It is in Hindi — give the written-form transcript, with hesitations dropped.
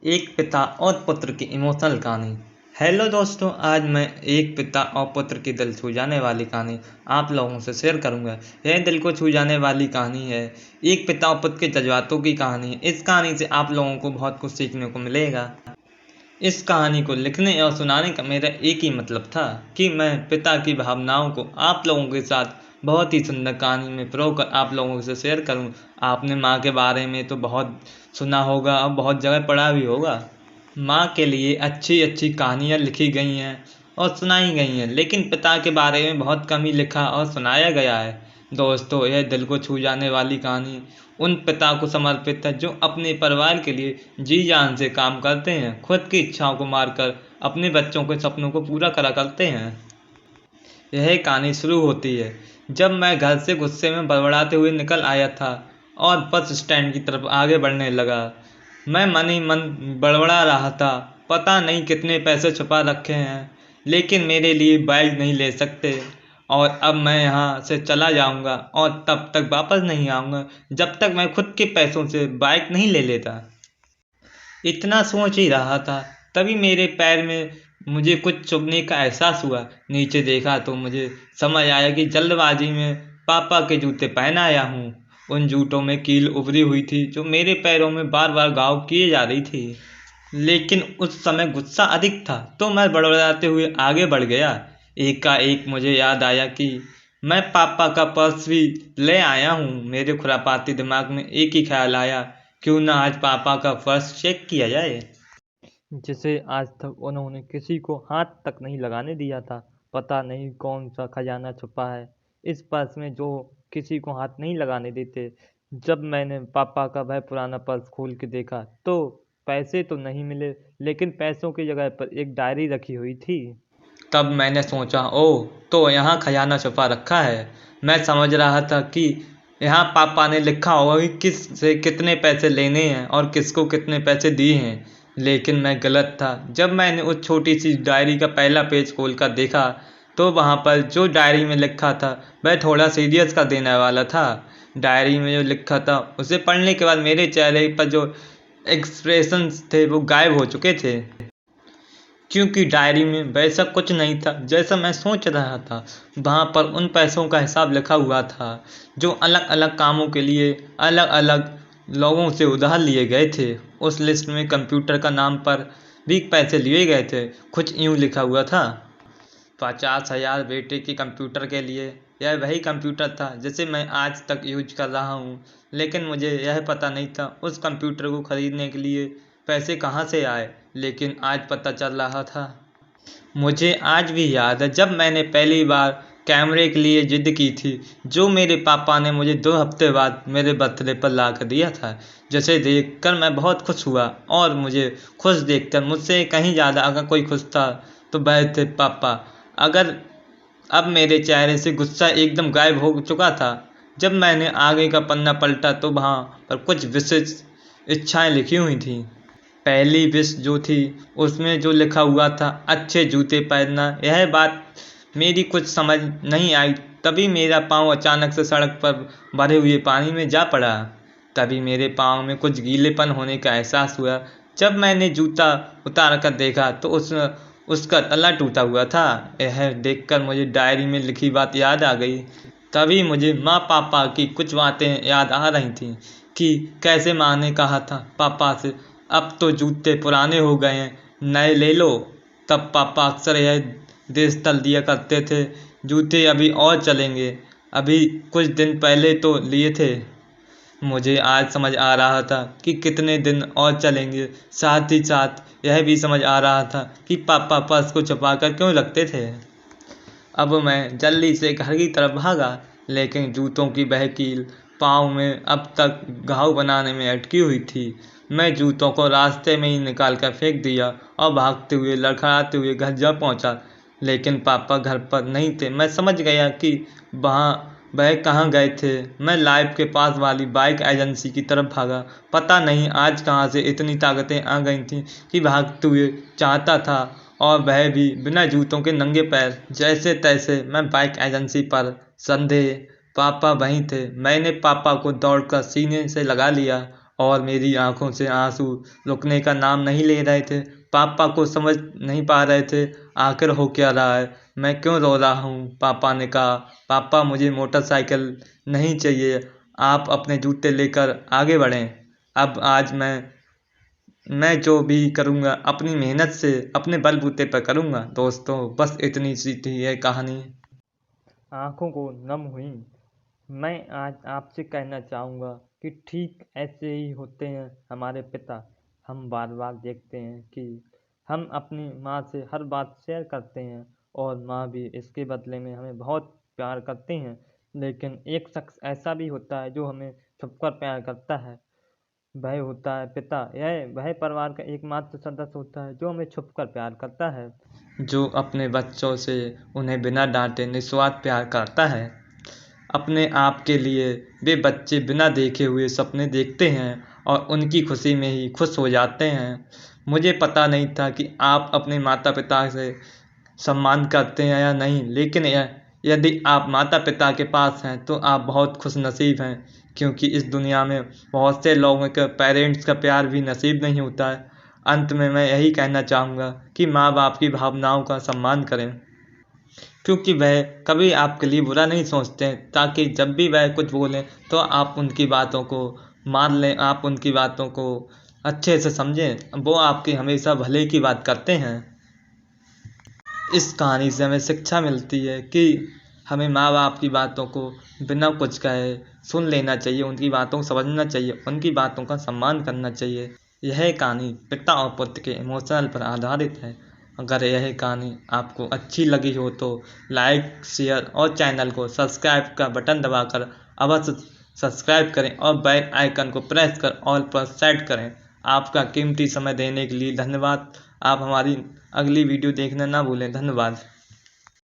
एक पिता और पुत्र की इमोशनल कहानी। हेलो दोस्तों, आज मैं एक पिता और पुत्र की दिल छू जाने वाली कहानी आप लोगों से शेयर करूंगा। यह दिल को छू जाने वाली कहानी है। एक पिता और पुत्र के जज्बातों की कहानी। इस कहानी से आप लोगों को बहुत कुछ सीखने को मिलेगा। इस कहानी को लिखने और सुनाने का मेरा एक ही मतलब था कि मैं पिता की भावनाओं को आप लोगों के साथ बहुत ही सुंदर कहानी में पिरोकर आप लोगों से शेयर करूं। आपने माँ के बारे में तो बहुत सुना होगा और बहुत जगह पढ़ा भी होगा। माँ के लिए अच्छी अच्छी कहानियाँ लिखी गई हैं और सुनाई गई हैं, लेकिन पिता के बारे में बहुत कम ही लिखा और सुनाया गया है। दोस्तों, यह दिल को छू जाने वाली कहानी उन पिता को समर्पित है जो अपने परिवार के लिए जी जान से काम करते हैं, खुद की इच्छाओं को मारकर अपने बच्चों के सपनों को पूरा करा करते हैं। यह कहानी शुरू होती है जब मैं घर से गुस्से में बड़बड़ाते हुए निकल आया था और बस स्टैंड की तरफ आगे बढ़ने लगा। मैं मन ही मन बड़बड़ा रहा था, पता नहीं कितने पैसे छुपा रखे हैं, लेकिन मेरे लिए बाइक नहीं ले सकते और अब मैं यहाँ से चला जाऊँगा और तब तक वापस नहीं आऊँगा जब तक मैं खुद के पैसों से बाइक नहीं ले लेता। इतना सोच ही रहा था, तभी मेरे पैर में मुझे कुछ चुभने का एहसास हुआ। नीचे देखा तो मुझे समझ आया कि जल्दबाजी में पापा के जूते पहन आया हूँ। उन जूतों में कील उभरी हुई थी जो मेरे पैरों में बार बार घाव किए जा रही थी। लेकिन उस समय गुस्सा अधिक था तो मैं बड़बड़ाते हुए आगे बढ़ गया। एकाएक मुझे याद आया कि मैं पापा का पर्स भी ले आया हूँ। मेरे खुरापाती दिमाग में एक ही ख्याल आया, क्यों ना आज पापा का पर्स चेक किया जाए, जिसे आज तक उन्होंने किसी को हाथ तक नहीं लगाने दिया था। पता नहीं कौन सा खजाना छुपा है इस पर्स में जो किसी को हाथ नहीं लगाने देते। जब मैंने पापा का वह पुराना पर्स खोल के देखा तो पैसे तो नहीं मिले, लेकिन पैसों की जगह पर एक डायरी रखी हुई थी। तब मैंने सोचा, ओह, तो यहाँ खजाना छुपा रखा है। मैं समझ रहा था कि यहाँ पापा ने लिखा होगा कि किस से कितने पैसे लेने हैं और किसको कितने पैसे दिए हैं, लेकिन मैं गलत था। जब मैंने उस छोटी सी डायरी का पहला पेज खोलकर देखा तो वहाँ पर जो डायरी में लिखा था वह थोड़ा सीरियस का देने वाला था। डायरी में जो लिखा था उसे पढ़ने के बाद मेरे चेहरे पर जो एक्सप्रेशंस थे वो गायब हो चुके थे, क्योंकि डायरी में वैसा कुछ नहीं था जैसा मैं सोच रहा था। वहाँ पर उन पैसों का हिसाब लिखा हुआ था जो अलग अलग कामों के लिए अलग अलग लोगों से उधार लिए गए थे। उस लिस्ट में कंप्यूटर का नाम पर भी पैसे लिए गए थे। कुछ यूँ लिखा हुआ था, 50,000 बेटे के कंप्यूटर के लिए। यह वही कंप्यूटर था जिसे मैं आज तक यूज कर रहा हूँ, लेकिन मुझे यह पता नहीं था उस कंप्यूटर को खरीदने के लिए पैसे कहाँ से आए, लेकिन आज पता चल रहा था। मुझे आज भी याद है जब मैंने पहली बार कैमरे के लिए जिद की थी, जो मेरे पापा ने मुझे 2 हफ्ते बाद मेरे बर्थडे पर ला कर दिया था, जिसे देखकर मैं बहुत खुश हुआ। और मुझे खुश देखकर मुझसे कहीं ज़्यादा अगर कोई खुश था तो वह थे पापा। अगर अब मेरे चेहरे से गुस्सा एकदम गायब हो चुका था। जब मैंने आगे का पन्ना पलटा तो वहाँ पर कुछ विशेष इच्छाएं लिखी हुई थीं। पहली विश जो थी उसमें जो लिखा हुआ था, अच्छे जूते पहनना। यह बात मेरी कुछ समझ नहीं आई, तभी मेरा पाँव अचानक से सड़क पर भरे हुए पानी में जा पड़ा। तभी मेरे पाँव में कुछ गीलेपन होने का एहसास हुआ। जब मैंने जूता उतार कर देखा तो उसका तला टूटा हुआ था। यह देखकर मुझे डायरी में लिखी बात याद आ गई। तभी मुझे माँ पापा की कुछ बातें याद आ रही थीं कि कैसे माँ ने कहा था पापा से, अब तो जूते पुराने हो गए हैं, नए ले लो। तब पापा अक्सर यह देश तल दिया करते थे, जूते अभी और चलेंगे, अभी कुछ दिन पहले तो लिए थे। मुझे आज समझ आ रहा था कि कितने दिन और चलेंगे। साथ ही साथ यह भी समझ आ रहा था कि पापा पर्स को छुपा कर क्यों रखते थे। अब मैं जल्दी से घर की तरफ भागा, लेकिन जूतों की वह कील पाँव में अब तक घाव बनाने में अटकी हुई थी। मैं जूतों को रास्ते में ही निकाल कर फेंक दिया और भागते हुए लड़खड़ाते हुए घर जा पहुंचा, लेकिन पापा घर पर नहीं थे। मैं समझ गया कि वह कहाँ गए थे। मैं लाइफ के पास वाली बाइक एजेंसी की तरफ भागा। पता नहीं आज कहाँ से इतनी ताकतें आ गई थीं कि भागते हुए चाहता था, और वह भी बिना जूतों के नंगे पैर। जैसे तैसे मैं बाइक एजेंसी पर संदेह, पापा वहीं थे। मैंने पापा को दौड़कर सीने से लगा लिया और मेरी आंखों से आंसू रुकने का नाम नहीं ले रहे थे। पापा को समझ नहीं पा रहे थे आखिर हो क्या रहा है, मैं क्यों रो रहा हूँ। पापा ने कहा, पापा मुझे मोटरसाइकिल नहीं चाहिए, आप अपने जूते लेकर आगे बढ़ें। अब आज मैं जो भी करूँगा अपनी मेहनत से अपने बलबूते पर करूँगा। दोस्तों बस इतनी सी थी यह कहानी। आंखों को नम हुई। मैं आज आपसे कहना चाहूँगा कि ठीक ऐसे ही होते हैं हमारे पिता। हम बार बार देखते हैं कि हम अपनी माँ से हर बात शेयर करते हैं और माँ भी इसके बदले में हमें बहुत प्यार करते हैं। लेकिन एक शख्स ऐसा भी होता है जो हमें छुपकर प्यार करता है, वह होता है पिता। यह वह परिवार का एकमात्र सदस्य होता है जो हमें छुपकर प्यार करता है, जो अपने बच्चों से उन्हें बिना डांटे निस्वार्थ प्यार करता है। अपने आप के लिए वे बच्चे बिना देखे हुए सपने देखते हैं और उनकी खुशी में ही खुश हो जाते हैं। मुझे पता नहीं था कि आप अपने माता पिता से सम्मान करते हैं या नहीं, लेकिन यदि आप माता पिता के पास हैं तो आप बहुत खुश नसीब हैं, क्योंकि इस दुनिया में बहुत से लोगों के पेरेंट्स का प्यार भी नसीब नहीं होता है। अंत में मैं यही कहना चाहूँगा कि माँ बाप की भावनाओं का सम्मान करें, क्योंकि वह कभी आपके लिए बुरा नहीं सोचते, ताकि जब भी वह कुछ बोलें तो आप उनकी बातों को मान लें, आप उनकी बातों को अच्छे से समझें। वो आपकी हमेशा भले की बात करते हैं। इस कहानी से हमें शिक्षा मिलती है कि हमें माँ बाप की बातों को बिना कुछ कहे सुन लेना चाहिए, उनकी बातों को समझना चाहिए, उनकी बातों का सम्मान करना चाहिए। यह कहानी पिता और पुत्र के इमोशनल पर आधारित है। अगर यह कहानी आपको अच्छी लगी हो तो लाइक, शेयर और चैनल को सब्सक्राइब का बटन दबाकर अवश्य सब्सक्राइब करें और बेल आइकन को प्रेस कर ऑल पर सेट करें। आपका कीमती समय देने के लिए धन्यवाद। आप हमारी अगली वीडियो देखना ना भूलें। धन्यवाद।